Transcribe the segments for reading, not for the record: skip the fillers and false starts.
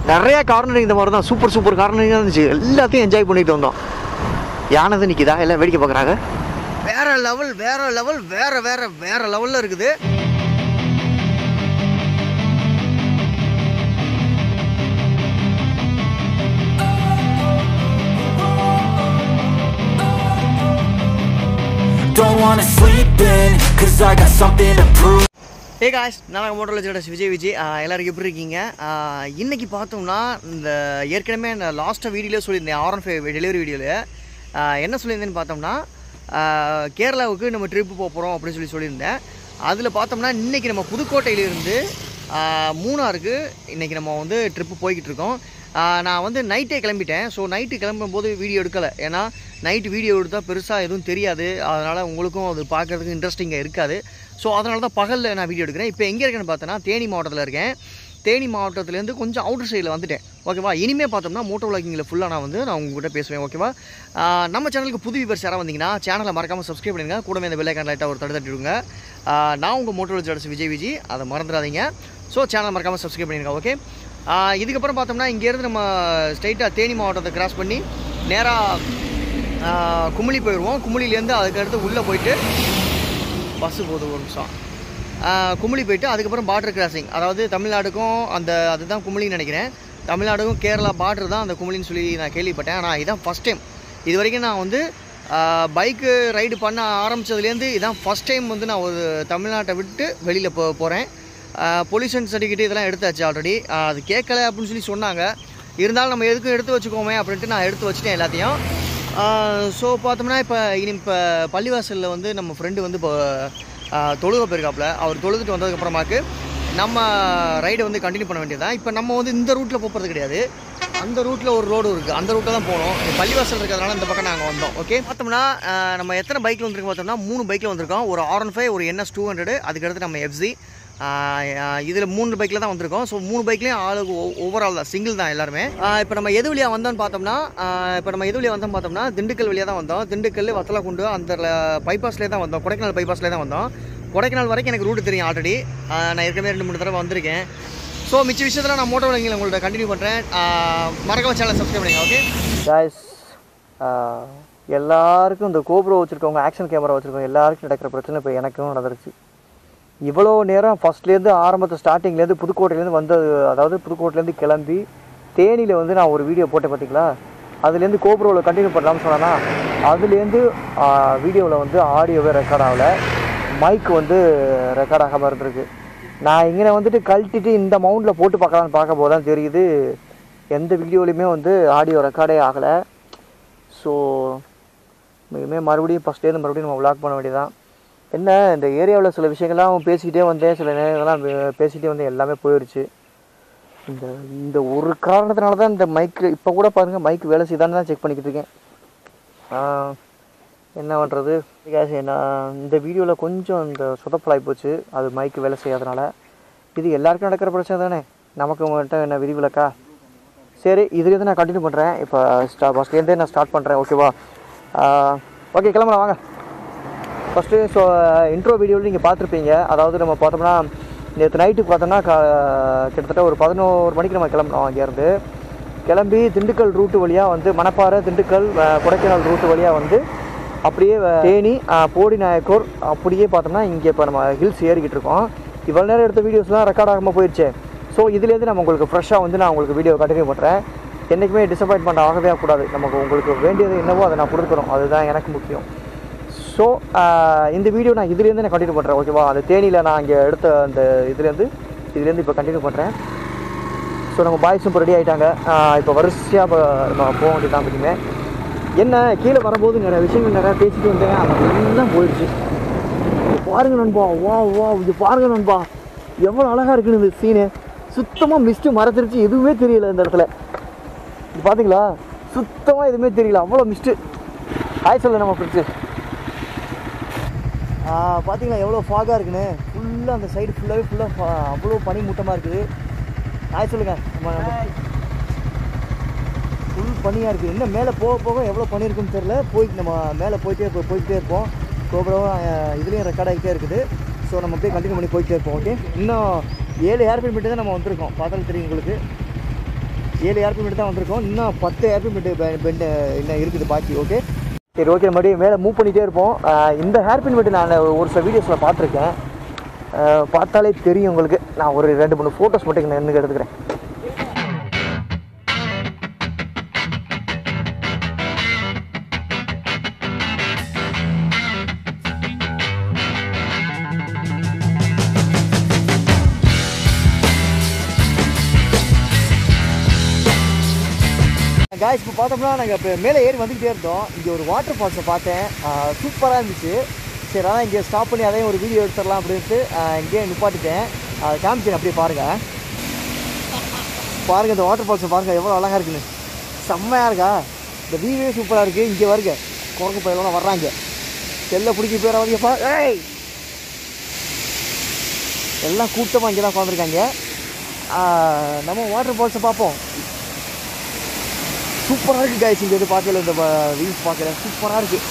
நிறைய கார்னரிங் இந்த மாதிரி தான் சூப்பர் கார்னரிங்காக இருந்துச்சு. எல்லாத்தையும் என்ஜாய் பண்ணிட்டு வந்தோம். யானது நிற்கிதா எல்லாம் வேடிக்கை பார்க்குறாங்க. வேற லெவல் வேற லெவலில் இருக்குது. Don't wanna sleep in, cause I got something to prove. Hey guys, நான் motovillageriders விஜய் எல்லாரும் எப்படி இருக்கீங்க? இன்னைக்கு பார்த்தோம்னா இந்த ஏற்கனவே நான் லாஸ்ட் வீடியோல சொல்லியிருந்தேன் R15 டெலிவரி வீடியோவில் என்ன சொல்லியிருந்தேன்னு பார்த்தோம்னா கேரளாவுக்கு நம்ம ட்ரிப்பு போகிறோம் அப்படின்னு சொல்லியிருந்தேன். அதில் பார்த்தோம்னா இன்றைக்கி நம்ம புதுக்கோட்டையிலேருந்து மூணாருக்கு இன்றைக்கி நம்ம வந்து ட்ரிப்பு போய்கிட்டு இருக்கோம். நான் வந்து நைட்டே கிளம்பிட்டேன். ஸோ நைட்டு கிளம்பும்போது வீடியோ எடுக்கலை. ஏன்னா நைட்டு வீடியோ எடுத்தால் பெருசாக எதுவும் தெரியாது. அதனால் உங்களுக்கும் அது பார்க்குறதுக்கு இன்ட்ரெஸ்டிங்காக இருக்காது. ஸோ அதனால தான் பகலில் நான் வீடியோ எடுக்கிறேன். இப்போ எங்கே இருக்கேன்னு பார்த்தோன்னா தேனி மாவட்டத்தில் இருக்கேன். தேனி மாவட்டத்துலேருந்து கொஞ்சம் அவுட்டர் சைடில் வந்துட்டேன். ஓகேவா? இனிமேல் பார்த்தோம்னா மோட்டோ விளாகிங்கில் ஃபுல்லாக நான் உங்கள்கிட்ட பேசுவேன். ஓகேவா? நம்ம சேனலுக்கு புது வியூவர்ஸ் யாராவது வந்தீங்கன்னா சேனலை மறக்காமல் சப்ஸ்கிரைப் பண்ணுங்க. கூடவே இந்த பெல் ஐகான் லைட்டாக ஒரு தட்டிடுங்க. நான் உங்கள் மோட்டோவில்லாஜர்ஸ் விஜய் அதை மறந்துடாதீங்க. ஸோ சேனலை மறக்காமல் சப்ஸ்கிரைப் பண்ணிடுங்க. ஓகே, இதுக்கப்புறம் பார்த்தோம்னா இங்கேருந்து நம்ம ஸ்ட்ரைட்டாக தேனி மாவட்டத்தை கிராஸ் பண்ணி நேராக குமுளி போயிடுவோம். குமுளிலேருந்து அதுக்கடுத்து உள்ளே போயிட்டு பஸ்ஸு போகுது ஒரு நிமிஷம். குமுளி போயிட்டு அதுக்கப்புறம் பார்டர் கிராசிங், அதாவது தமிழ்நாடுக்கும் அதுதான் குமுளின்னு நினைக்கிறேன். தமிழ்நாடுக்கும் கேரளா பார்டர் தான் அந்த குமுளின்னு சொல்லி நான் கேள்விப்பட்டேன். ஆனால் இதுதான் ஃபஸ்ட் டைம். இது வரைக்கும் நான் வந்து பைக்கு ரைடு பண்ண ஆரம்பித்ததுலேருந்து இதுதான் ஃபஸ்ட் டைம் வந்து நான் ஒரு தமிழ்நாட்டை விட்டு வெளியில் போகிறேன். பொல்யூஷன் சர்டிஃபிகேட் இதெல்லாம் எடுத்தாச்சு ஆல்ரெடி. அது கேட்கலை அப்படின்னு சொல்லி சொன்னாங்க. இருந்தாலும் நம்ம எதுக்கும் எடுத்து வச்சுக்கோமே அப்படின்ட்டு நான் எடுத்து வச்சுட்டேன் எல்லாத்தையும். ஸோ பார்த்தோம்னா இப்போ பள்ளிவாசலில் வந்து நம்ம ஃப்ரெண்டு வந்து இப்போ தொழுக போயிருக்காப்புல. அவர் தொழுதுட்டு வந்ததுக்கப்புறமாக்கு நம்ம ரைடை வந்து கண்டினியூ பண்ண வேண்டியதுதான். இப்போ நம்ம வந்து இந்த ரூட்டில் போகிறது கிடையாது. அந்த ரூட்டில் ஒரு ரோடு இருக்குது, அந்த ரூட்டில் தான் போகணும். பள்ளிவாசல் இருக்கிறதுனால இந்த பக்கம் நாங்கள் வந்தோம். ஓகே, பார்த்தோம்னா நம்ம எத்தனை பைக்கில் வந்திருக்கோம் பார்த்தோம்னா 3 பைக்கில் வந்திருக்கோம். ஒரு R15, ஒரு NS 200, அதுக்கடுத்து நம்ம FZ. இதில் 3 பைக்கில் தான் வந்திருக்கோம். ஸோ 3 பைக்லேயும் ஆளுக்கு ஓவரால் தான், சிங்கிள் தான் எல்லாருமே. இப்போ நம்ம எது வழியாக வந்தோம்னு பார்த்தோம்னா திண்டுக்கல் வழியாக தான் வந்தோம். திண்டுக்கல் வத்தலக்குண்டு அந்த பைபாஸ்லேயே தான் வந்தோம். கொடைக்கானல் பைபாஸ்லேயே தான் வந்தோம். கொடைக்கானல் வரைக்கும் எனக்கு ரூட்டு தெரியும் ஆல்ரெடி. நான் ஏற்கனவே 2-3 தடவை வந்திருக்கேன். ஸோ மிச்ச விஷயத்தில் நான் மோட்டோ விளாகிங்கில் உங்கள்கிட்ட கண்டினியூ பண்ணுறேன். மறக்காம சேனலை சப்ஸ்கிரைப் பண்ணுங்க. ஓகே गाइस, எல்லாருக்கும் இந்த கோப்ரோ வச்சுருக்கவங்க, ஆக்ஷன் கேமரா வச்சுருக்கவங்க எல்லாருக்கும் நடக்கிற பிரச்சனை இப்போ எனக்கும் நடந்துருச்சு. இவ்வளோ நேரம் ஃபஸ்ட்லேருந்து ஆரம்பத்தை ஸ்டார்டிங்லேருந்து புதுக்கோட்டையிலேருந்து வந்தது, அதாவது புதுக்கோட்டையிலேருந்து கிளம்பி தேனியில் வந்து நான் ஒரு வீடியோ போட்டேன் பார்த்தீங்களா? அதுலேருந்து கோப்ரோவில் கண்டினியூ பண்ணலாம்னு சொன்னேன்னா அதுலேருந்து வீடியோவில் வந்து ஆடியோவே ரெக்கார்ட் ஆகலை, மைக் வந்து ரெக்கார்ட் ஆகாமல் இருந்திருக்கு. நான் இங்கே வந்துட்டு கழட்டிட்டு இந்த மவுண்டில் போட்டு பார்க்க போது தான் தெரியுது எந்த வீடியோலையுமே வந்து ஆடியோ ரெக்கார்டே ஆகலை. ஸோ மறுபடியும் ஃபஸ்ட்லேருந்து மறுபடியும் நம்ம விளாக் பண்ண வேண்டியதான். என்ன, இந்த ஏரியாவில் சில விஷயங்கள்லாம் பேசிக்கிட்டே வந்தேன், சில நேரங்கள்லாம் பேசிகிட்டே வந்தேன், எல்லாமே போயிடுச்சு. இந்த ஒரு காரணத்தினால தான் இந்த மைக்கு இப்போ கூட பாருங்கள் மைக் வேலை செய்தான்னு தான் செக் பண்ணிக்கிட்டு இருக்கேன். என்ன பண்ணுறது, நான் இந்த வீடியோவில் கொஞ்சம் இந்த சொதப்பலாகி போச்சு, அது மைக்கு வேலை செய்யாதனால. இது எல்லாருக்கும் நடக்கிற பிரச்சனை தானே, நமக்கு மட்டும் என்ன விதிவிலக்கா? சரி, இதுலேருந்து நான் கண்டினியூ பண்ணுறேன். இப்போ ஃபஸ்ட்லேருந்தே நான் ஸ்டார்ட் பண்ணுறேன். ஓகேவா? ஓகே, கிளம்பலாம் வாங்க. ஃபஸ்ட்டு இன்ட்ரோ வீடியோவில் நீங்கள் பார்த்துருப்பீங்க. அதாவது நம்ம பார்த்தோம்னா நேற்று நைட்டுக்கு பார்த்தோம்னா கிட்டத்தட்ட ஒரு 11 மணிக்கு நம்ம கிளம்பினோம். அங்கேருந்து கிளம்பி திண்டுக்கல் ரூட்டு வழியாக வந்து மணப்பாறை, திண்டுக்கல், கொடைக்கானல் ரூட்டு வழியாக வந்து அப்படியே தேனி, போடி நாயக்கூர், அப்படியே பார்த்தோம்னா இங்கே இப்போ நம்ம ஹில்ஸ் ஏறிக்கிட்டு இருக்கோம். இவ்வளோ நேரம் எடுத்த வீடியோஸ்லாம் ரெக்கார்ட் ஆகாமல் போயிடுச்சு. ஸோ இதுலேருந்து நம்ம உங்களுக்கு ஃப்ரெஷ்ஷாக வந்து நான் உங்களுக்கு வீடியோ கண்டினியூ பண்ணுறேன். என்றைக்குமே டிசப்பாயின்மெண்ட் ஆகவே கூடாது. நமக்கு உங்களுக்கு வேண்டியது என்னவோ அதை நான் கொடுக்குறோம், அதுதான் எனக்கு முக்கியம். ஸோ இந்த வீடியோ நான் இதுலேருந்து நான் கண்டினியூ பண்ணுறேன். ஓகேவா? அந்த தேனியில் நான் இங்கே எடுத்த அந்த இதுலேருந்து இப்போ கண்டினியூ பண்ணுறேன். ஸோ நம்ம பாய்ஸும் இப்போ ரெடி ஆகிட்டாங்க. இப்போ வரிசையாக இப்போ நம்ம போக வேண்டியதான். பார்த்தீங்க என்ன, கீழே வரும்போது நிறைய விஷயங்கள் நிறையா பேசிட்டு வந்தேன், அதெல்லாம் போயிடுச்சு. பாருங்கள் நண்பா, வா இது பாருங்கள் நண்பா, எவ்வளோ அழகாக இருக்குன்னு இந்த சீனு. சுத்தமாக மிஸ்ட்டு மறைச்சிருச்சு, எதுவுமே தெரியல இந்த இடத்துல. இது பார்த்தீங்களா, சுத்தமாக எதுவுமே தெரியல, அவ்வளோ மிஸ்ட்டு. ஹாய் சொல்லு நம்ம ஃப்ரெண்ட்ஸு. பார்த்தீங்களா எவ்வளோ ஃபாகாக இருக்குன்னு. ஃபுல்லாக அந்த சைடு ஃபுல்லாக அவ்வளோ பனி மூட்டமாக இருக்குது. ஹாய் சொல்லுங்கள். நம்ம ஃபுல் பனியாக இருக்குது. இன்னும் மேலே போக எவ்வளோ பனி இருக்குன்னு தெரில. நம்ம மேலே போய்கிட்டே இருப்போம். கோபுரம் இதுலேயும் ரெக்கார்ட் ஆகிட்டே இருக்குது. ஸோ நம்ம அப்படியே கண்டினியூ பண்ணி போய்கிட்டே இருப்போம். ஓகே, இன்னும் 7 ஏர்பின் மீட்டர் தான் நம்ம வந்திருக்கோம். பார்த்தாலும் தெரியும் உங்களுக்கு. 7 ஏர்பின் மீட்டர் தான் வந்திருக்கோம். இன்னும் 10 ஏர்பின் மீட்டர் பெண்டு இன்னும் இருக்குது பாக்கி. ஓகே சரி ஓகே, மறுபடியும் மேலே மூவ் பண்ணிகிட்டே இருப்போம். இந்த ஹேர்பின் மீட்டர் நான் ஒரு சில வீடியோஸில் பார்த்துருக்கேன். பார்த்தாலே தெரியும் உங்களுக்கு. நான் ஒரு 2-3 ஃபோட்டோஸ் மட்டும் நான் நின்று எடுத்துக்கிறேன். காய்ஸ் இப்போ பார்த்தோம்னா நாங்கள் இப்போ மேலே ஏறி வந்துக்கிட்டே இருந்தோம். இங்கே ஒரு வாட்டர் ஃபால்ஸை பார்த்தேன், சூப்பராக இருந்துச்சு. சரி அதான் இங்கே ஸ்டாப் பண்ணி அதையும் ஒரு வீடியோ எடுத்துடலாம் அப்படின்ட்டு இங்கேயே நிப்பாட்டிட்டேன். அதை காமிக்கிறேன், அப்படியே பாருங்கள். பாருங்கள் இந்த வாட்டர் ஃபால்ஸை பாருங்கள் எவ்வளோ அழகாக இருக்குன்னு. செம்மையாக இருக்கா? இந்த வியூவே சூப்பராக இருக்குது. இங்கே வருங்க குரங்கு பயிரெல்லாம் வர்றாங்க. செல்லை பிடிக்க போகிற வரையப்பா. ஏய் எல்லாம் கூட்டமாக இங்கே தான் உட்காந்துருக்காங்க. நம்ம வாட்டர் ஃபால்ஸை பார்ப்போம். சூப்பராக இருக்குது காய்ச்சி. இங்கே வந்து பார்க்கல, இந்த வியூஸ் பார்க்கல சூப்பராக இருக்குது.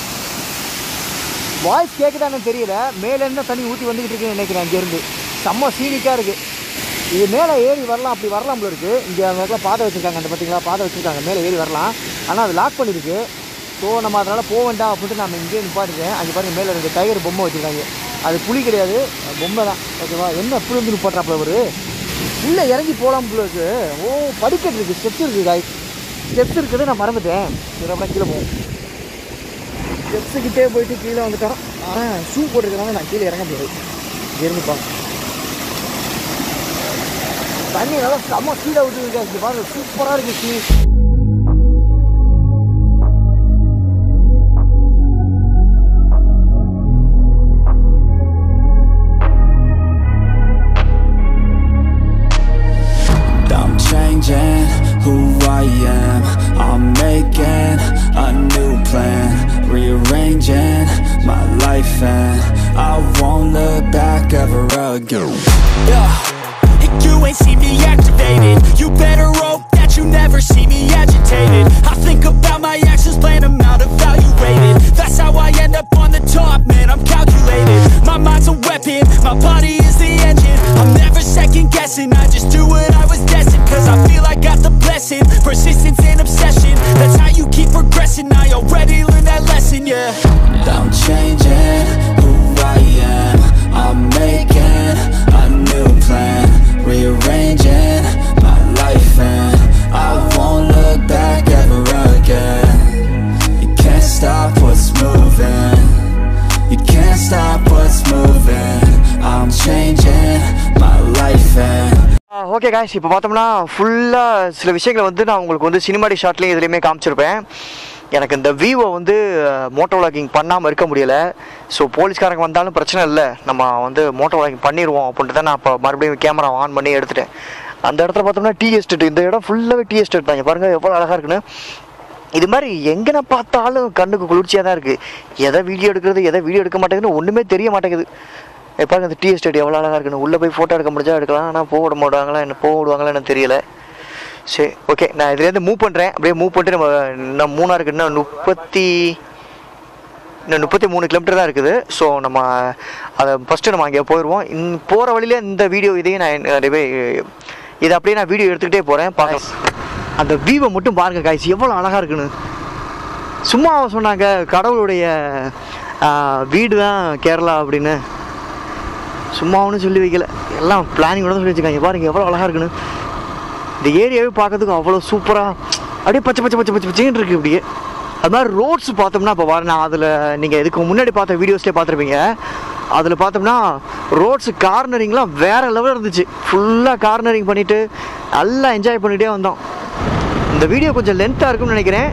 வாய்ஸ் கேட்குதான்னு தெரியல. மேலேருந்து தண்ணி ஊற்றி வந்துக்கிட்டு இருக்குன்னு நினைக்கிறேன். அங்கேருந்து செம்ம சீனிக்காக இருக்குது. இது மேலே ஏறி வரலாம், அப்படி வரலாம் போல இருக்குது. இங்கே அவங்க பாதை வச்சுருக்காங்க, அந்த பார்த்தீங்களா பாதை வச்சுருக்காங்க, மேலே ஏறி வரலாம். ஆனால் அது லாக் பண்ணியிருக்கு. ஸோ நம்ம அதனால் போக வேண்டாம் அப்படின்ட்டு நம்ம இங்கேயே நிப்பாட்டிட்டேன். அங்கே பாருங்கள் மேலே இருக்க டைகர் பொம்மை வச்சுருக்காங்க. அது புலி கிடையாது, பொம்மை தான். ஓகேவா? என்ன எப்படி வந்து நிப்பாட்டுறாப்புல ஒரு உள்ளே இறங்கி போகலாம் போல இருக்குது. ஓ படிக்கட்டு இருக்குது, ஸ்டெப்ஸ் இருக்குது காய்ச்சி. ஸ்டெப்ஸ் இருக்குது, நான் மறந்துட்டேன். சரி அப்படின்னா கீழே போவோம். ஸ்டெப்ஸுக்கிட்டே போயிட்டு கீழே வந்துட்டோம். ஆனால் ஷூ போட்டுருக்கனால நான் கீழே இறங்க போயிடுது. இருந்துப்பா தண்ணி நல்லா செம்ம கீழே விட்டுருக்கேன். பாருங்க சூப்பராக இருக்குது. Who I am, I'm making a new plan, rearranging my life and I won't look back ever again. You ain't see me activated, you better hope that you never see me agitated. I think about my actions, plan them out, evaluated. That's how I end up on the top, man, I'm calculated. My mind's a weapon, my body is the engine. I'm never second guessing, I just do what I was destined. Cause I feel I got the blessing, persistence and obsession. That's how you keep progressing, I already learned that lesson, yeah. I'm changing who I am, I'm making a new plan, rearranging my life and I won't look back ever again. You can't stop what's moving, you can't stop what's moving. I'm changing my life and okay guys, இப்போ பார்த்தோம்னா ஃபுல்லாக சில விஷயங்களை வந்து நான் உங்களுக்கு வந்து cinematic ஷாட்லேயும் இதுலேயுமே காமிச்சிருப்பேன். எனக்கு இந்த வியூவை வந்து மோட்டோ விளாகிங் பண்ணாமல் இருக்க முடியலை. ஸோ போலீஸ்காரங்க வந்தாலும் பிரச்சனை இல்லை, நம்ம வந்து மோட்டோ விளாகிங் பண்ணிடுவோம் அப்படின்ட்டு தான் நான் இப்போ மறுபடியும் கேமரா ஆன் பண்ணி எடுத்துட்டேன். அந்த இடத்துல பார்த்தோம்னா டீ எஸ்டேட், இந்த இடம் ஃபுல்லாகவே டீ எஸ்டேட் தான். பாருங்கள் எவ்வளோ அழகாக இருக்குன்னு. இது மாதிரி எங்கே பார்த்தாலும் கண்ணுக்கு குளிர்ச்சியாக தான் இருக்குது. எதை வீடியோ எடுக்கிறது எதை வீடியோ எடுக்க மாட்டேங்குதுன்னு ஒன்றுமே தெரிய மாட்டேங்குது. பாருங்க இந்த டீ எஸ்டேட் எவ்வளோ அழகாக இருக்குன்னு. உள்ளே போய் ஃபோட்டோ எடுக்க முடிஞ்சா எடுக்கலாம், ஆனால் போக விடுவாங்களா எனக்கு தெரியல. சரி ஓகே, நான் இதுலேருந்து மூவ் பண்ணுறேன். அப்படியே மூவ் பண்ணிட்டு நம்ம மூணாருக்கு இன்னும் 33 கிலோமீட்டர் தான் இருக்குது. ஸோ நம்ம அதை ஃபஸ்ட்டு நம்ம அங்கே போயிடுவோம். போகிற வழியிலே இந்த வீடியோ இதையும் நான் இதை அப்படியே நான் வீடியோ எடுத்துக்கிட்டே போகிறேன். பார்க்க அந்த வியூவை மட்டும் பாருங்கள் காய்ச்சி எவ்வளோ அழகாக இருக்குன்னு. சும்மா சொன்னாங்க கடவுளுடைய வீடு தான் கேரளா அப்படின்னு, சும்மா ஒன்றும் சொல்லி வைக்கல, எல்லாம் பிளானிங்கோட தான் சொல்லி வச்சுருக்காங்க. பாருங்கள் எவ்வளோ அழகாக இருக்குன்னு. இந்த ஏரியாவே பார்க்கறதுக்கு அவ்வளோ சூப்பராக அப்படியே பச்சை பச்சை பச்சை பச்சை பச்சைன்னு இருக்குது. அப்படியே அது மாதிரி ரோட்ஸ் பார்த்தோம்னா இப்போ நான் அதில் நீங்கள் இதுக்கு முன்னாடி பார்த்த வீடியோஸ்லேயே பார்த்துருப்பீங்க. அதில் பார்த்தோம்னா ரோட்ஸு கார்னரிங்லாம் வேறு லெவலில் இருந்துச்சு. ஃபுல்லாக கார்னரிங் பண்ணிவிட்டு நல்லா என்ஜாய் பண்ணிகிட்டே வந்தோம். இந்த வீடியோ கொஞ்சம் லென்த்தாக இருக்குன்னு நினைக்கிறேன்.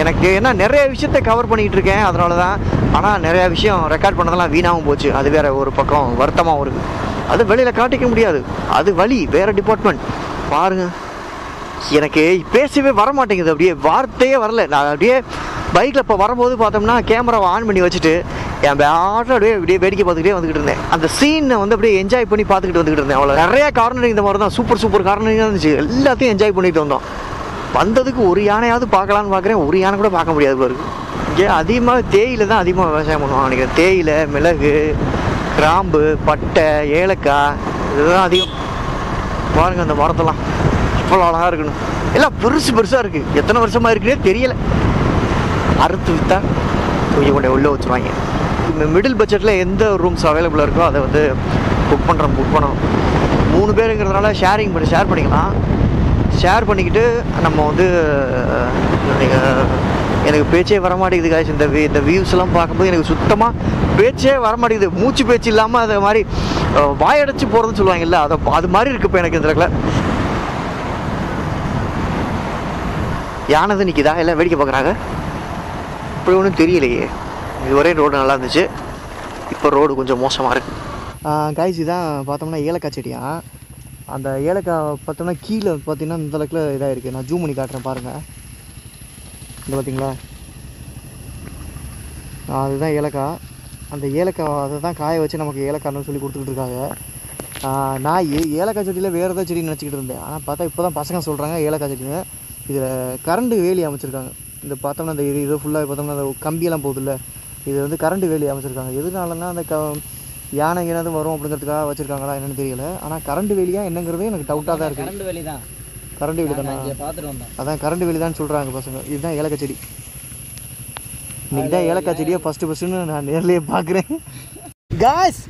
எனக்கு ஏன்னா நிறைய விஷயத்தை கவர் பண்ணிகிட்டு இருக்கேன், அதனால தான். ஆனால் நிறையா விஷயம் ரெக்கார்ட் பண்ணதெல்லாம் வீணாகவும் போச்சு. அது வேறு ஒரு பக்கம் வருத்தமாகவும் இருக்குது. அது வெளியில் காட்டிக்க முடியாது, அது வழி, வேறு டிபார்ட்மெண்ட். பாருங்கள் எனக்கு பேசவே வர மாட்டேங்குது, அப்படியே வார்த்தையே வரல. நான் அப்படியே பைக்கில் இப்போ வரும்போது பார்த்தோம்னா கேமராவை ஆன் பண்ணி வச்சுட்டு என் பேட்டில் அப்படியே வேடிக்கை பார்த்துக்கிட்டே வந்துக்கிட்டு இருந்தேன். அந்த சீனை வந்து அப்படியே என்ஜாய் பண்ணி பார்த்துக்கிட்டு வந்துக்கிட்டு இருந்தேன். அவ்வளோ நிறையா கார்னரிங் இந்த மாதிரி தான், சூப்பர் கார்னரிங்காக இருந்துச்சு. எல்லாத்தையும் என்ஜாய் பண்ணிட்டு வந்தோம். வந்ததுக்கு ஒரு யானையாவது பார்க்கலான்னு பார்க்குறேன், ஒரு யானை கூட பார்க்க முடியாது போல இருக்குது. இங்கே அதிகமாக தேயிலை தான் அதிகமாக விவசாயம் பண்ணுவாங்க நினைக்கிறேன். தேயிலை, மிளகு, கிராம்பு, பட்டை, ஏலக்காய் இதுதான் அதிகம். பாருங்கள் அந்த மரத்தெல்லாம் எவ்வளோ அழகாக இருக்கணும். எல்லாம் பெருசாக இருக்குது. எத்தனை வருஷமாக இருக்குன்னே தெரியலை. அறுத்து விற்றா கொஞ்சம் கொண்டு உள்ளே வச்சுருவாங்க. இந்த மிடில் பட்ஜெட்டில் எந்த ரூம்ஸ் அவைலபிளாக இருக்கோ அதை வந்து புக் பண்ணணும். 3 பேருங்கிறதுனால ஷேர் பண்ணிக்கலாம். ஷேர் பண்ணிக்கிட்டு நம்ம வந்து எனக்கு பேச்சே வரமாட்டேங்குது காய்ச்சி. இந்த வியூஸ்லாம் பார்க்கும்போது எனக்கு சுத்தமாக பேச்சே வரமாட்டேங்குது. மூச்சு பேச்சு இல்லாமல் அது மாதிரி வாயடைச்சு போகிறதுன்னு சொல்லுவாங்கல்ல, அது மாதிரி இருக்குது இப்போ எனக்கு. இந்த இடத்துல யானை தான் நிற்கிதா, எல்லாம் வேடிக்கை பார்க்குறாங்க. இப்படி ஒன்றும் தெரியலையே. இதுவரை ரோடு நல்லா இருந்துச்சு, இப்போ ரோடு கொஞ்சம் மோசமாக இருக்குது. காய்ச்சி தான் பார்த்தோம்னா ஏலக்காய் செடியா. அந்த ஏலக்காய் பார்த்தோம்னா கீழே பார்த்தீங்கன்னா இந்த அளவுக்கு இதாக இருக்குது. நான் ஜூம் பண்ணி காட்டுறேன் பாருங்கள். இந்த பார்த்தீங்களா, அதுதான் ஏலக்காய். அந்த ஏலக்காய் அதை தான் காய வச்சு நமக்கு ஏலக்காய்னு சொல்லி கொடுத்துக்கிட்டு இருக்காங்க. நான் ஏலக்காய் செடியில் வேறு ஏதாவது செடி நினச்சிக்கிட்டு இருந்தேன். ஆனால் பார்த்தா இப்போ தான் பசங்க சொல்கிறாங்க ஏலக்காய் செடின்னு. இதில் கரண்ட் வேலி அமைச்சிருக்காங்க. இந்த பார்த்தோம்னா இந்த இது ஃபுல்லாக பார்த்தோம்னா அந்த கம்பியெல்லாம் போகுதுல்ல, இது வந்து கரண்ட் வேலி அமைச்சிருக்காங்க. எதுனாலன்னா அந்த யானை ஏதாவது வரும் அப்படிங்கிறதுக்காக வச்சுருக்காங்களா என்னென்னு தெரியல. ஆனால் கரண்ட் வேலியாக என்னங்கிறது எனக்கு டவுட்டாக தான் இருக்குது. கரண்ட் வேலி தான். கரண்ட் வேலி தானே பார்த்துட்டு வந்தோம். அதான் கரண்ட் வேலி தான் சொல்கிறாங்க பசங்க. இதுதான் ஏலக்காய் செடி. இன்றைக்கி தான் ஏலக்காய் செடியை ஃபஸ்ட்டுன்னு நான் நேர்லேயே பார்க்குறேன். காய்ஸ்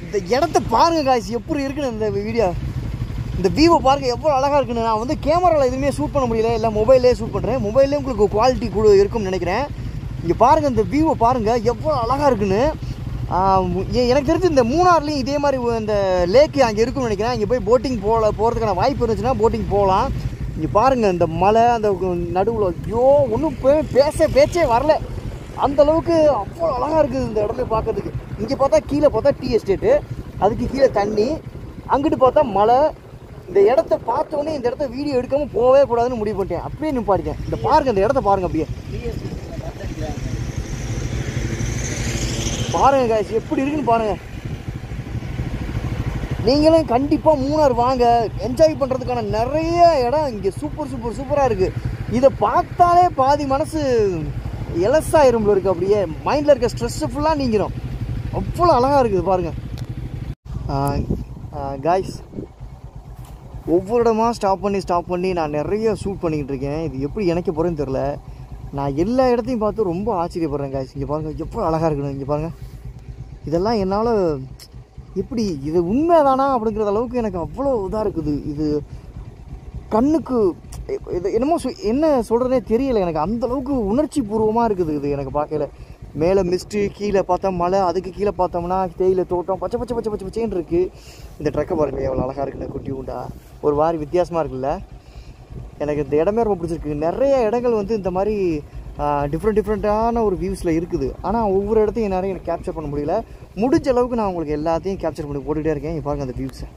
இந்த இடத்த பாருங்கள் காய்ஸ், எப்படி இருக்குன்னு இந்த வீடியோ, இந்த வியூவை பாருங்கள் எவ்வளோ அழகாக இருக்குன்னு. நான் வந்து கேமராவில் எதுவுமே ஷூட் பண்ண முடியல, இல்லை மொபைல்லே ஷூட் பண்ணுறேன். மொபைல்லே உங்களுக்கு குவாலிட்டி கூட இருக்கும்னு நினைக்கிறேன். இங்கே பாருங்கள், இந்த வியூவை பாருங்கள் எவ்வளோ அழகாக இருக்குன்னு. எனக்கு தெரிஞ்சு இந்த மூணார்லேயும் இதே மாதிரி இந்த லேக்கு அங்கே இருக்குன்னு நினைக்கிறேன். இங்கே போய் போட்டிங் போகிறதுக்கான வாய்ப்பு இருந்துச்சுன்னா போட்டிங் போகலாம். இங்கே பாருங்கள் இந்த மலை அந்த நடுவில், ஐயோ ஒன்றும் பேச்சே வரல. அந்தளவுக்கு அவ்வளோ அழகாக இருக்குது இந்த இடத்துல பார்க்கறதுக்கு. இங்கே பார்த்தா கீழே பார்த்தா டீ எஸ்டேட்டு, அதுக்கு கீழே தண்ணி, அங்கிட்டு பார்த்தா மலை. இந்த இடத்த பார்த்தோன்னே இந்த இடத்த வீடியோ எடுக்காமல் போகவே கூடாதுன்னு முடிவு பண்ணிட்டேன். அப்படியே நிப்பாட்டிட்டேன். இந்த பாருங்கள், இந்த இடத்த பாருங்கள், அப்படியே பாருங்கள் காய்ச்சி எப்படி இருக்குன்னு பாருங்கள். நீங்களும் கண்டிப்பாக மூணார் வாங்க, என்ஜாய் பண்ணுறதுக்கான நிறைய இடம் இங்கே சூப்பராக இருக்குது. இதை பார்த்தாலே பாதி மனசு எலஸாயிரும்ல இருக்குது. அப்படியே மைண்டில் இருக்க ஸ்ட்ரெஸ்ஸு ஃபுல்லாக நீங்கிடும். அவ்வளோ அழகாக இருக்குது பாருங்கள். காய்ஸ் ஒவ்வொரு இடமா ஸ்டாப் பண்ணி நான் நிறைய ஷூட் பண்ணிக்கிட்டு இருக்கேன். இது எப்படி இணைக்க போகிறேன்னு தெரில. நான் எல்லா இடத்தையும் பார்த்து ரொம்ப ஆச்சரியப்படுறேன் காய்ஸ். இங்கே பாருங்கள் எவ்வளோ அழகாக இருக்கணும். இங்கே பாருங்கள், இதெல்லாம் என்னால் எப்படி இது உண்மைதானா அப்படிங்கிற அளவுக்கு எனக்கு அவ்வளோ இதாக இருக்குது. இது கண்ணுக்கு இது என்னமோ என்ன சொல்கிறதே தெரியலை எனக்கு. அந்தளவுக்கு உணர்ச்சி பூர்வமாக இருக்குது இது எனக்கு பார்க்கல. மேலே மிஸ்ட்டு, கீழே பார்த்தா மலை, அதுக்கு கீழே பார்த்தோம்னா தேயிலை தோட்டம், பச்சைன்னு இருக்குது. இந்த ட்ரக்கை பாருங்கள் எவ்வளோ அழகாக இருக்குன்னு, குட்டி உண்டா ஒரு மாதிரி வித்தியாசமாக இருக்குல்ல. எனக்கு இந்த இடமே ரொம்ப பிடிச்சிருக்கு. நிறைய இடங்கள் வந்து இந்த மாதிரி டிஃப்ரெண்ட்டான ஒரு வியூஸில் இருக்குது. ஆனால் ஒவ்வொரு இடத்தையும் நிறைய எனக்கு கேப்சர் பண்ண முடியல. முடிஞ்ச அளவுக்கு நான் உங்களுக்கு எல்லாத்தையும் கேப்சர் பண்ணி போட்டுகிட்டே இருக்கேன். இங்கே பாருங்கள் அந்த வியூஸை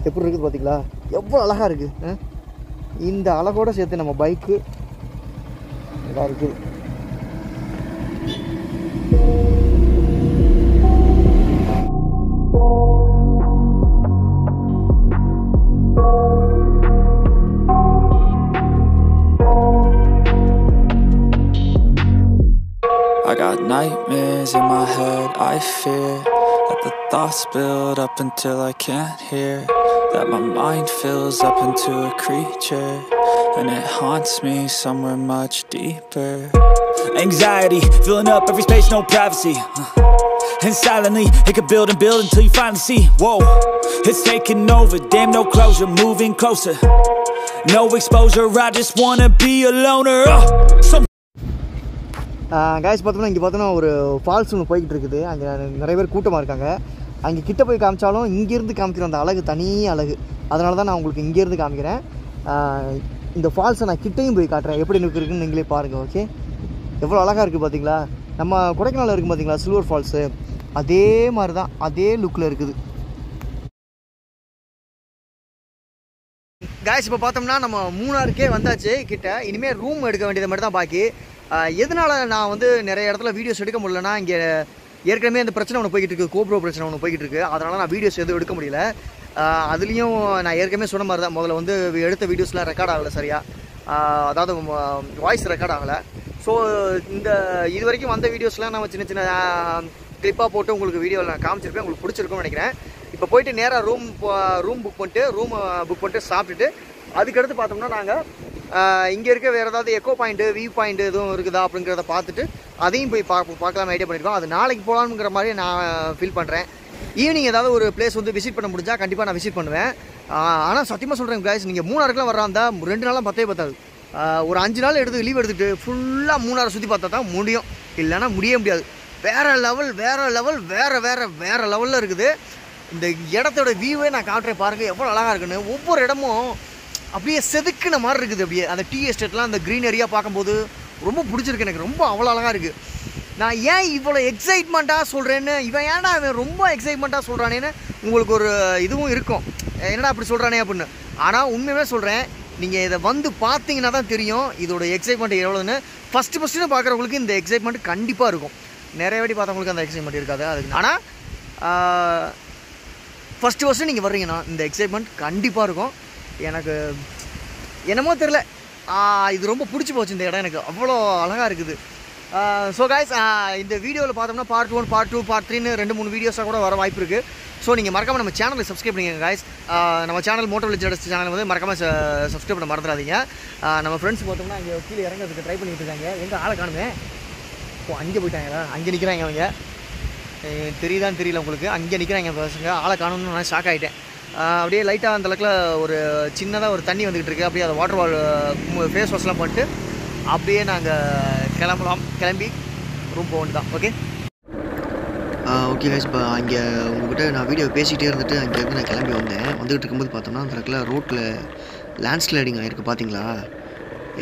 எப்படி இருக்குது பார்த்தீங்களா, எவ்வளோ அழகாக இருக்குது. இந்த அழகோடு சேர்த்து நம்ம பைக்கு இதாக இருக்குது. I got nightmares in my head, I fear that the thoughts build up until I can't hear, that my mind fills up into a creature, and it haunts me somewhere much deeper. Anxiety, filling up every space, no privacy, and silently, it could build and build until you finally see, whoa, it's taking over, damn no closure, moving closer, no exposure, I just wanna be a loner, guys பார்த்தோம்னா இங்கே பார்த்தோன்னா ஒரு falls ஒன்று போய்கிட்டு இருக்குது. அங்கே நிறைய பேர் கூட்டமாக இருக்காங்க. அங்கே கிட்டே போய் காமிச்சாலும் இங்கேருந்து காமிக்கிற அந்த அழகு தனி அழகு. அதனால தான் நான் உங்களுக்கு இங்கேருந்து காமிக்கிறேன். இந்த ஃபால்ஸை நான் கிட்டையும் போய் காட்டுறேன் எப்படி இருக்குன்னு நீங்களே பாருங்கள். ஓகே, எவ்வளோ அழகாக இருக்குது பார்த்தீங்களா. நம்ம கொடைக்கானல் இருக்குது பார்த்தீங்களா சில்வர் ஃபால்ஸு, அதே மாதிரி தான், அதே லுக்கில் இருக்குது. காய்ஸ் இப்போ பார்த்தோம்னா நம்ம மூணாருக்கே வந்தாச்சு கிட்ட. இனிமேல் ரூம் எடுக்க வேண்டியது மட்டும் தான் பாக்கி. எதனால் நான் வந்து நிறைய இடத்துல வீடியோஸ் எடுக்க முடியலன்னா, இங்கே ஏற்கனவே அந்த பிரச்சனை ஒன்று போய்கிட்டு இருக்குது, கோப்ரோ பிரச்சனை ஒன்று போய்கிட்டு இருக்குது. அதனால் நான் வீடியோஸ் எதுவும் எடுக்க முடியல. அதுலேயும் நான் ஏற்கனவே சொன்ன மாதிரி தான், முதல்ல வந்து எடுத்த வீடியோஸ்லாம் ரெக்கார்ட் ஆகலை சரியாக, அதாவது வாய்ஸ் ரெக்கார்ட் ஆகலை. ஸோ இது வரைக்கும் வந்த வீடியோஸ்லாம் நம்ம சின்ன சின்ன கிளிப்பாக போட்டு உங்களுக்கு வீடியோவில் நான் காமிச்சிருப்பேன். உங்களுக்கு பிடிச்சிருக்கும்னு நினைக்கிறேன். இப்போ போயிட்டு நேராக ரூம் புக் பண்ணிட்டு சாப்பிட்டுட்டு அதுக்கடுத்து பார்த்தோம்னா நாங்கள் இங்கே இருக்க வேறு ஏதாவது எக்கோ பாயிண்ட்டு வியூ பாயிண்ட் எதுவும் இருக்குதா அப்படிங்கிறத பார்த்துட்டு அதையும் போய் பார்க்கலாம் ஐடியா பண்ணியிருக்கோம். அது நாளைக்கு போகலான்ங்கிற மாதிரி நான் ஃபீல் பண்ணுறேன். ஈவினிங் ஏதாவது ஒரு பிளேஸ் வந்து விசிட் பண்ண முடிஞ்சால் கண்டிப்பாக நான் விசிட் பண்ணுவேன். ஆனால் சத்தியமாக சொல்கிறேன் கைஸ், நீங்கள் மூணாறுக்குலாம் வர்றாந்தா 2 நாளாக பத்தே பத்தாது. ஒரு 5 நாள் லீவ் எடுத்துகிட்டு ஃபுல்லாக மூணாறு சுற்றி பார்த்தா தான் முடியும், இல்லைன்னா முடிய முடியாது. வேறு லெவலில் இருக்குது. இந்த இடத்தோட வியூவே நான் காட்டுறேன் பாருங்கள் எவ்வளோ அழகாக இருக்குன்னு. ஒவ்வொரு இடமும் அப்படியே செதுக்குன மாதிரி இருக்குது. அப்படியே அந்த டீ எஸ்டேட்லாம் அந்த க்ரீனரியாக பார்க்கும்போது ரொம்ப பிடிச்சிருக்கு எனக்கு. ரொம்ப அவ்வளோ அழகாக இருக்குது. நான் ஏன் இவ்வளோ எக்ஸைட்மெண்ட்டாக சொல்கிறேன்னு, இவன் ரொம்ப எக்ஸைட்மெண்ட்டாக சொல்கிறானேன்னு உங்களுக்கு ஒரு இதுவும் இருக்கும், என்னடா அப்படி சொல்கிறானே அப்படின்னு. ஆனால் உண்மையுமே சொல்கிறேன், நீங்கள் இதை வந்து பார்த்தீங்கன்னா தான் தெரியும் இதோட எக்ஸைட்மெண்ட் எவ்வளோன்னு. ஃபஸ்ட்டு பார்க்குறவங்களுக்கு இந்த எக்ஸைட்மெண்ட் கண்டிப்பாக இருக்கும். நிறைய வாட்டி பார்த்தவங்களுக்கு அந்த எக்ஸைட்மெண்ட் இருக்காது அதுக்கு. ஆனால் ஃபஸ்ட்டு நீங்கள் வர்றீங்கன்னா இந்த எக்ஸைட்மெண்ட் கண்டிப்பாக இருக்கும். எனக்கு என்னமோ தெரில, இது ரொம்ப பிடிச்சி போச்சு இந்த இடம். எனக்கு அவ்வளோ அழகாக இருக்குது. ஸோ கைஸ், இந்த வீடியோவில் பார்த்தோம்னா பார்ட் 1, பார்ட் 2, பார்ட் 3ன்னு 2-3 வீடியோஸாக கூட வர வாய்ப்பு இருக்குது. ஸோ நீங்கள் மறக்காமல் நம்ம சேனலை சப்ஸ்கிரைப் பண்ணிக்கங்க கைஸ். நம்ம சேனல் motovillageriders சேனல் வந்து மறக்காமல் சப்ஸ்கிரைப் பண்ண மறந்துடாதீங்க. நம்ம ஃப்ரெண்ட்ஸ் பார்த்தோம்னா அங்கே கீழே இறங்கிறதுக்கு ட்ரை பண்ணிட்டு இருக்காங்க. எங்கே ஆளை காணுமே? அங்கே போயிட்டாங்களா? அங்கே நிற்கிறாங்க அவங்க. தெரியுதான்னு தெரியல உங்களுக்கு. அங்கே நிற்கிறாங்க பசங்க. ஆளை காணும்னு நான் ஷாக் ஆகிட்டேன். அப்படியே லைட்டாக அந்த அளவுக்கு ஒரு சின்னதாக ஒரு தண்ணி வந்துக்கிட்டு இருக்குது. அப்படியே அதை வாட்டர் ஃபேஸ் வாஷ்லாம் பண்ணிட்டு அப்படியே நாங்கள் கிளம்பி ரூம் போக வேண்டியதான். ஓகே கைஸ், இப்போ அங்கே உங்கள்கிட்ட நான் வீடியோ பேசிகிட்டே இருந்துட்டு அங்கேருந்து நான் கிளம்பி வந்துக்கிட்டு இருக்கும்போது பார்த்தோம்னா அந்த இடத்துல ரோட்டில் லேண்ட்ஸ்லைடிங் ஆகிருக்கு. பார்த்தீங்களா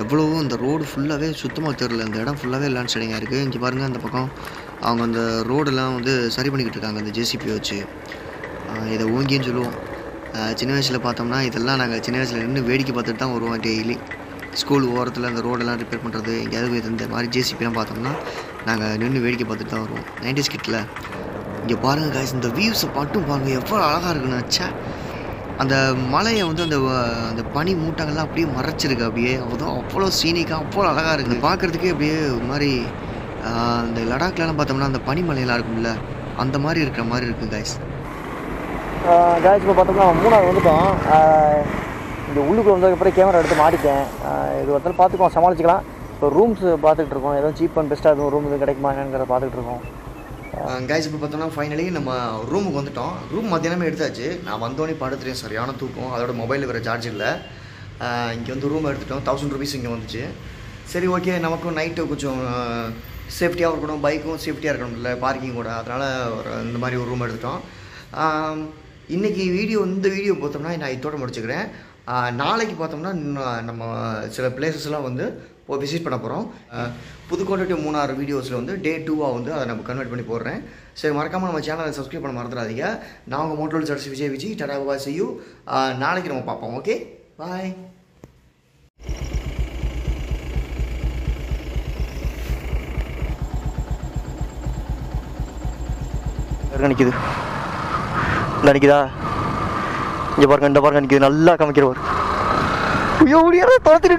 எவ்வளவோ? அந்த ரோடு ஃபுல்லாகவே சுத்தமாக தெரில. அந்த இடம் ஃபுல்லாகவே லேண்ட்ஸ்லைடிங் ஆகிருக்கு. இங்கே பாருங்கள், அந்த பக்கம் அவங்க அந்த ரோடெல்லாம் வந்து சரி பண்ணிக்கிட்டு இருக்காங்க அந்த ஜேசிபி வச்சு. இதை ஓங்கின்னு சொல்லுவோம். சின்ன வயசில் பார்த்தோம்னா இதெல்லாம் நாங்கள் சின்ன வயசில் நின்று வேடிக்கை பார்த்துட்டு தான் வருவோம். டெய்லி ஸ்கூல் ஓரத்தில் அந்த ரோடெல்லாம் ரிப்பேர் பண்ணுறது, எங்கேயாவது இந்த மாதிரி ஜேசிபிலாம் பார்த்தோம்னா நாங்கள் நின்று வேடிக்கை பார்த்துட்டு தான் வருவோம் 90s கிட்டில். இங்கே பாருங்கள் காய்ஸ், இந்த வியூஸை மட்டும் பாருங்கள் எவ்வளோ அழகாக இருக்குன்னு வச்சா. அந்த மலையை வந்து அந்த பனி மூட்டங்கள்லாம் அப்படியே மறைச்சிருக்கு. அப்படியே அவ்வளோ சீனிக்காக அவ்வளோ அழகாக இருக்குது பார்க்குறதுக்கே. அப்படியே ஒரு மாதிரி இந்த லடாக்லாம் பார்த்தோம்னா அந்த பனிமலையெல்லாம் இருக்கும்ல, அந்த மாதிரி இருக்கிற மாதிரி இருக்குது காய்ஸ். இப்போ பார்த்தோம்னா மூணாறு வந்துட்டோம். இங்கே உள்ளுக்குள்ள வந்ததுக்கப்புறம் கேமரா எடுத்து மாட்டிட்டேன். இது ஒருத்தர் பார்த்துக்குவோம், சமாளிச்சிக்கலாம். இப்போ ரூம்ஸ் பார்த்துட்டு இருக்கோம். எதுவும் சீப் அண்ட் பெஸ்ட்டாக எதுவும் ரூம் எதுவும் கிடைக்குமா என்னங்கிறத பார்த்துட்டு இருக்கோம். கைஸ் இப்போ பார்த்தோம்னா ஃபைனலி நம்ம ரூமுக்கு வந்துட்டோம். ரூம் மத்தியானமே எடுத்தாச்சு. நான் வந்தோடனே படுத்துறேன், சரியான தூக்கம். அதோட மொபைலில் வேறு சார்ஜ் இல்லை. இங்கே வந்து ரூம் எடுத்துட்டோம். 1000 rupees இங்கே வந்துச்சு. சரி ஓகே, நமக்கும் நைட்டு கொஞ்சம் சேஃப்டியாக இருக்கணும், பைக்கும் சேஃப்டியாக இருக்கணும் இல்லை, பார்க்கிங் கூட. அதனால் இந்த மாதிரி ஒரு ரூம் எடுத்துட்டோம். இன்றைக்கி இந்த வீடியோ பார்த்தோம்னா நான் இதோட முடிச்சுக்கிறேன். நாளைக்கு பார்த்தோம்னா நம்ம சில பிளேசஸ்லாம் வந்து விசிட் பண்ண போகிறோம். புதுக்கோட்டை டு மூணாறு வீடியோஸில் வந்து டே 2வாக வந்து அதை நம்ம கன்வெர்ட் பண்ணி போடுறேன். சரி, மறக்காமல் நம்ம சேனலை சப்ஸ்கிரைப் பண்ண மறந்துடாதீங்க. நான் உங்கள் motovillageriders Vijay Tata bye, see you. நாளைக்கு நம்ம பார்ப்போம். ஓகே, பாய். நிற்கிது, இல்லை நிற்கிதா? இங்கே பாருங்க, இந்த பாருங்க நிற்கிது, நல்லா காமிக்கிறவர். ஐயோ, முடியாத, துரத்திட்டு